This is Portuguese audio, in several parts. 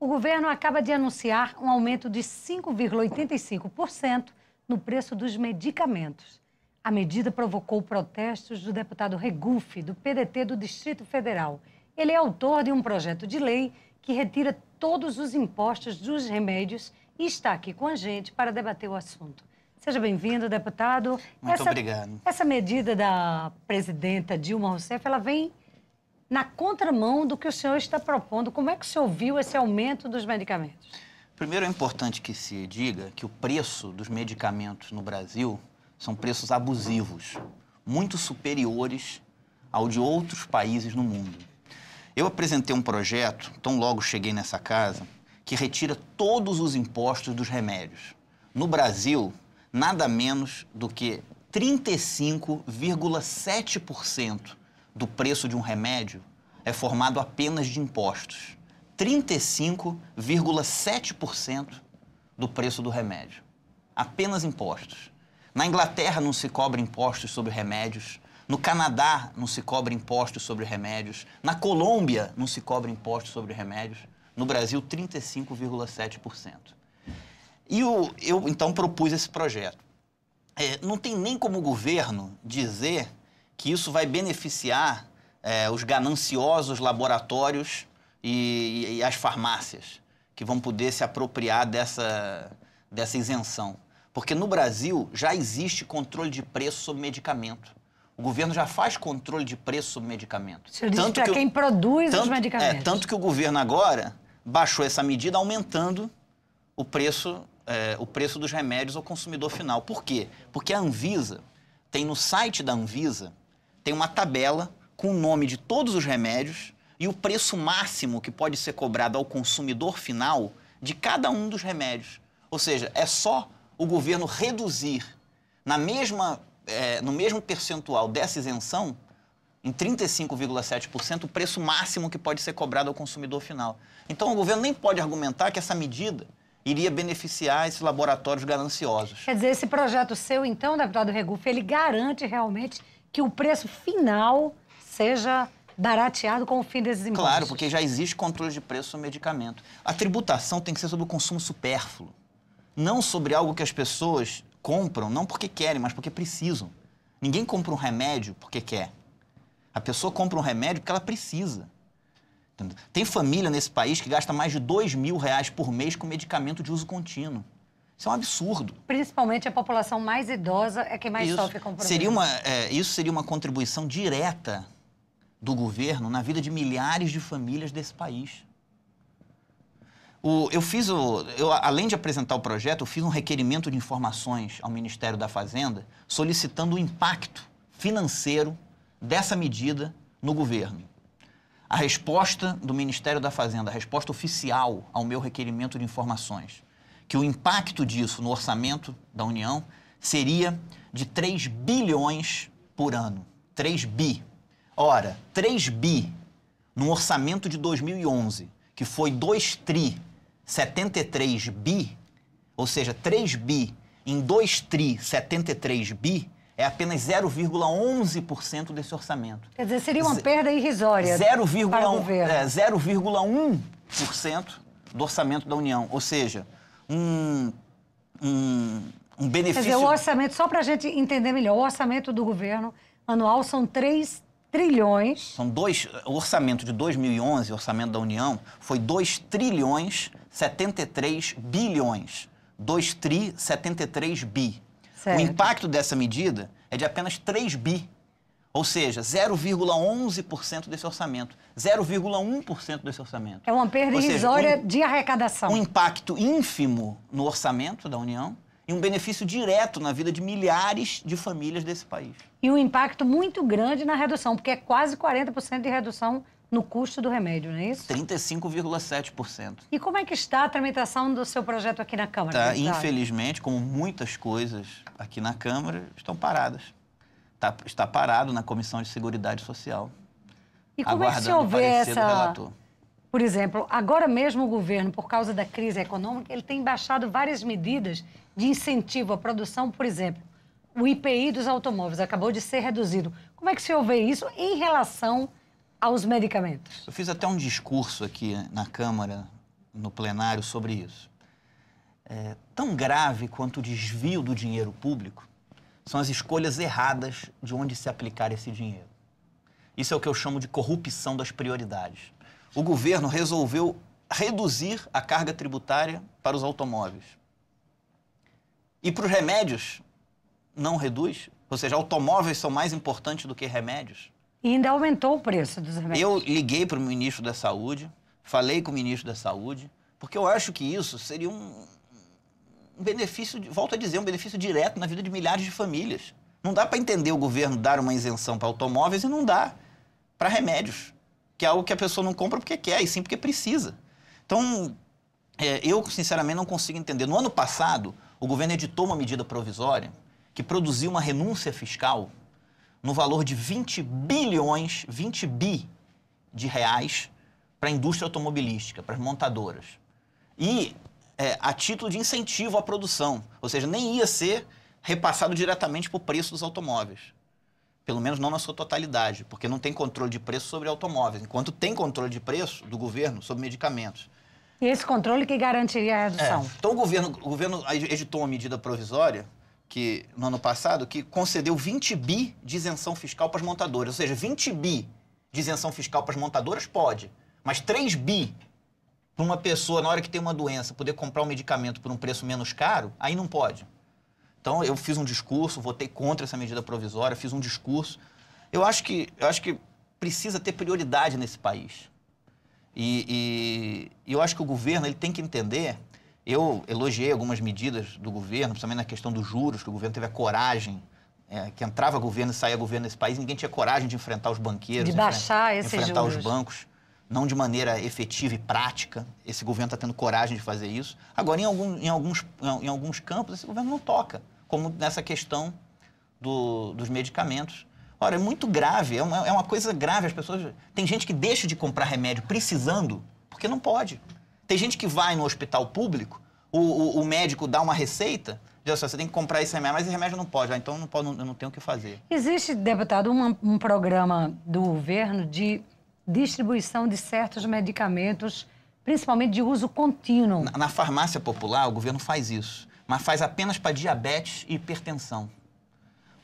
O governo acaba de anunciar um aumento de 5,85% no preço dos medicamentos. A medida provocou protestos do deputado Regufe, do PDT do Distrito Federal. Ele é autor de um projeto de lei que retira todos os impostos dos remédios e está aqui com a gente para debater o assunto. Seja bem-vindo, deputado. Muito obrigado. Essa medida da presidenta Dilma Rousseff, ela vem na contramão do que o senhor está propondo. Como é que o senhor viu esse aumento dos medicamentos? Primeiro, é importante que se diga que o preço dos medicamentos no Brasil são preços abusivos, muito superiores ao de outros países no mundo. Eu apresentei um projeto, tão logo cheguei nessa casa, que retira todos os impostos dos remédios. No Brasil, nada menos do que 35,7% do preço de um remédio é formado apenas de impostos. 35,7% do preço do remédio. Apenas impostos. Na Inglaterra não se cobra impostos sobre remédios. No Canadá não se cobra impostos sobre remédios. Na Colômbia não se cobra impostos sobre remédios. No Brasil, 35,7%. E eu, então, propus esse projeto. Não tem nem como o governo dizer que isso vai beneficiar os gananciosos laboratórios e as farmácias, que vão poder se apropriar dessa isenção. Porque no Brasil já existe controle de preço sobre medicamento. O governo já faz controle de preço sobre medicamento. O senhor disse para quem produz os medicamentos. Tanto que o governo agora baixou essa medida aumentando o preço dos remédios ao consumidor final. Por quê? Porque a Anvisa tem no site da Anvisa tem uma tabela com o nome de todos os remédios e o preço máximo que pode ser cobrado ao consumidor final de cada um dos remédios. Ou seja, é só o governo reduzir no mesmo percentual dessa isenção, em 35,7%, o preço máximo que pode ser cobrado ao consumidor final. Então, o governo nem pode argumentar que essa medida iria beneficiar esses laboratórios gananciosos. Quer dizer, esse projeto seu, então, deputado Regufe, ele garante realmente que o preço final seja barateado com o fim desses impostos? Claro, porque já existe controle de preço sobre medicamento. A tributação tem que ser sobre o consumo supérfluo, não sobre algo que as pessoas compram, não porque querem, mas porque precisam. Ninguém compra um remédio porque quer. A pessoa compra um remédio porque ela precisa. Entendeu? Tem família nesse país que gasta mais de R$2.000 por mês com medicamento de uso contínuo. Isso é um absurdo. Principalmente a população mais idosa é quem mais sofre com o problema. Isso seria uma contribuição direta do governo na vida de milhares de famílias desse país. Além de apresentar o projeto, eu fiz um requerimento de informações ao Ministério da Fazenda solicitando o impacto financeiro dessa medida no governo. A resposta do Ministério da Fazenda, a resposta oficial ao meu requerimento de informações, que o impacto disso no orçamento da União seria de 3 bilhões por ano. 3 bi. Ora, 3 bi no orçamento de 2011, que foi 2 tri 73 bi, ou seja, 3 bi em 2 tri 73 bi, é apenas 0,11% desse orçamento. Quer dizer, seria uma perda irrisória para o governo. 0,1% do orçamento da União, ou seja, um benefício... Quer dizer, o orçamento, só para a gente entender melhor, o orçamento do governo anual são 3 trilhões... O orçamento de 2011, o orçamento da União, foi 2 trilhões 73 bilhões. 2 tri 73 bi. Certo. O impacto dessa medida é de apenas 3 bi. Ou seja, 0,11% desse orçamento. 0,1% desse orçamento. É uma perda irrisória de arrecadação. Um impacto ínfimo no orçamento da União e um benefício direto na vida de milhares de famílias desse país. E um impacto muito grande na redução, porque é quase 40% de redução no custo do remédio, não é isso? 35,7%. E como é que está a tramitação do seu projeto aqui na Câmara? Infelizmente, como muitas coisas aqui na Câmara, estão paradas. Está parado na Comissão de Seguridade Social. E como é que se houver Por exemplo, agora mesmo o governo, por causa da crise econômica, ele tem baixado várias medidas de incentivo à produção, por exemplo, o IPI dos automóveis acabou de ser reduzido. Como é que se vê isso em relação aos medicamentos? Eu fiz até um discurso aqui na Câmara no plenário sobre isso. Tão grave quanto o desvio do dinheiro público são as escolhas erradas de onde se aplicar esse dinheiro. Isso é o que eu chamo de corrupção das prioridades. O governo resolveu reduzir a carga tributária para os automóveis. E para os remédios, não reduz? Ou seja, automóveis são mais importantes do que remédios? E ainda aumentou o preço dos remédios. Eu liguei para o ministro da Saúde, falei com o ministro da Saúde, porque eu acho que isso seria um benefício, volto a dizer, um benefício direto na vida de milhares de famílias. Não dá para entender o governo dar uma isenção para automóveis e não dá para remédios, que é algo que a pessoa não compra porque quer, e sim porque precisa. Então, eu sinceramente não consigo entender. No ano passado, o governo editou uma medida provisória que produziu uma renúncia fiscal no valor de 20 bi de reais para a indústria automobilística, para as montadoras. E a título de incentivo à produção, ou seja, nem ia ser repassado diretamente para o preço dos automóveis. Pelo menos não na sua totalidade, porque não tem controle de preço sobre automóveis, enquanto tem controle de preço do governo sobre medicamentos. E esse controle que garantiria a redução. Então o governo editou uma medida provisória que, no ano passado, que concedeu 20 bi de isenção fiscal para as montadoras. Ou seja, 20 bi de isenção fiscal para as montadoras pode, mas 3 bi para uma pessoa, na hora que tem uma doença, poder comprar um medicamento por um preço menos caro, aí não pode. Então, eu fiz um discurso, votei contra essa medida provisória, fiz um discurso. Eu acho que precisa ter prioridade nesse país. E eu acho que o governo ele tem que entender. Eu elogiei algumas medidas do governo, principalmente na questão dos juros, que o governo teve a coragem, que entrava governo e saía governo nesse país, ninguém tinha coragem de enfrentar os banqueiros, de baixar esses enfrentar juros. os bancos, não de maneira efetiva e prática. Esse governo está tendo coragem de fazer isso. Agora, em alguns campos, esse governo não toca, como nessa questão dos medicamentos. Ora, é muito grave, é uma coisa grave. As pessoas... Tem gente que deixa de comprar remédio precisando, porque não pode. Tem gente que vai no hospital público, o médico dá uma receita, diz assim, você tem que comprar esse remédio, mas esse remédio não pode. Então eu não tenho o que fazer. Existe, deputado, um programa do governo de distribuição de certos medicamentos, principalmente de uso contínuo. Na farmácia popular, o governo faz isso, mas faz apenas para diabetes e hipertensão.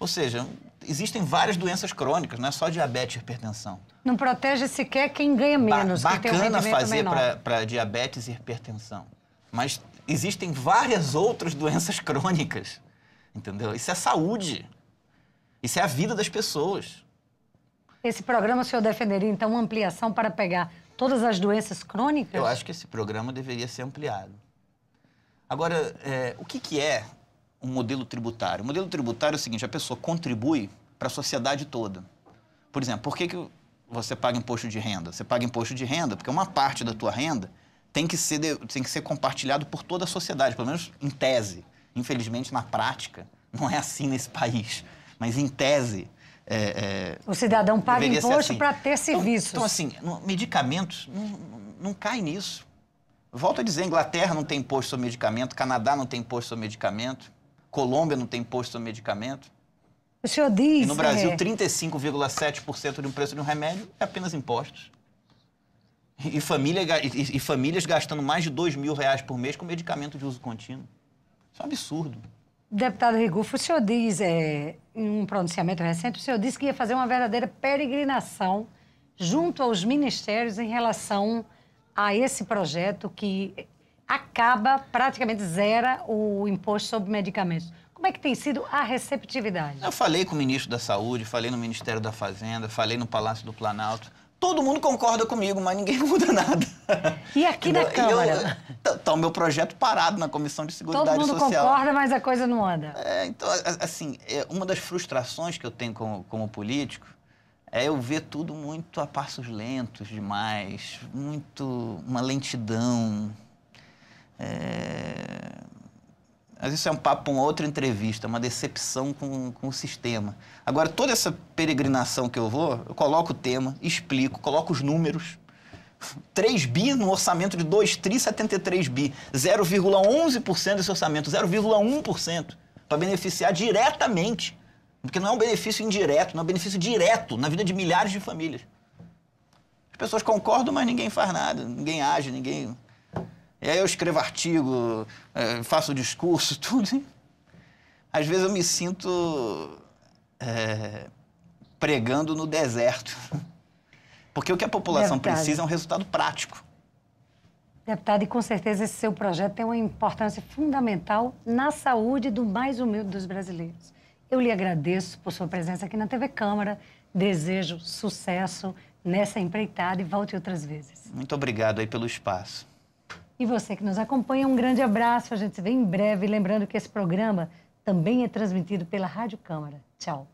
Ou seja, existem várias doenças crônicas, não é só diabetes e hipertensão. Não protege sequer quem ganha menos. Bacana fazer para diabetes e hipertensão, mas existem várias outras doenças crônicas, entendeu? Isso é saúde, isso é a vida das pessoas. Esse programa, o senhor defenderia, então, uma ampliação para pegar todas as doenças crônicas? Eu acho que esse programa deveria ser ampliado. Agora, o que é um modelo tributário? O modelo tributário é o seguinte, a pessoa contribui para a sociedade toda. Por exemplo, por que você paga imposto de renda? Você paga imposto de renda porque uma parte da tua renda tem que ser compartilhado por toda a sociedade, pelo menos em tese. Infelizmente, na prática, não é assim nesse país, mas em tese... o cidadão paga imposto assim. Para ter serviços. Então, assim, medicamentos não cai nisso. Volto a dizer, Inglaterra não tem imposto sobre medicamento, Canadá não tem imposto sobre medicamento, Colômbia não tem imposto sobre medicamento. O senhor diz... E no Brasil, 35,7% do preço de um remédio é apenas impostos. E famílias gastando mais de R$2.000 por mês com medicamento de uso contínuo. Isso é um absurdo. Deputado Rigufo, o senhor diz, em um pronunciamento recente, o senhor disse que ia fazer uma verdadeira peregrinação junto aos ministérios em relação a esse projeto que acaba, praticamente zera o imposto sobre medicamentos. Como é que tem sido a receptividade? Eu falei com o ministro da Saúde, falei no Ministério da Fazenda, falei no Palácio do Planalto. Todo mundo concorda comigo, mas ninguém muda nada. E aqui na Câmara? Tá o meu projeto parado na Comissão de Seguridade Social. Todo mundo concorda, mas a coisa não anda. Então, assim, uma das frustrações que eu tenho como político é eu ver tudo muito a passos lentos demais, uma lentidão. Mas isso é um papo para uma outra entrevista, uma decepção com o sistema. Agora, toda essa peregrinação que eu coloco o tema, explico, coloco os números. 3 bi no orçamento de 2,73 bi. 0,11% desse orçamento, 0,1%, para beneficiar diretamente. Porque não é um benefício indireto, não é um benefício direto na vida de milhares de famílias. As pessoas concordam, mas ninguém faz nada, ninguém age, ninguém... E aí eu escrevo artigo, faço discurso, tudo. Às vezes eu me sinto pregando no deserto. Porque o que a população precisa é um resultado prático. Deputado, e com certeza esse seu projeto tem uma importância fundamental na saúde do mais humilde dos brasileiros. Eu lhe agradeço por sua presença aqui na TV Câmara, desejo sucesso nessa empreitada e volte outras vezes. Muito obrigado aí pelo espaço. E você que nos acompanha, um grande abraço, a gente se vê em breve, lembrando que esse programa também é transmitido pela Rádio Câmara. Tchau.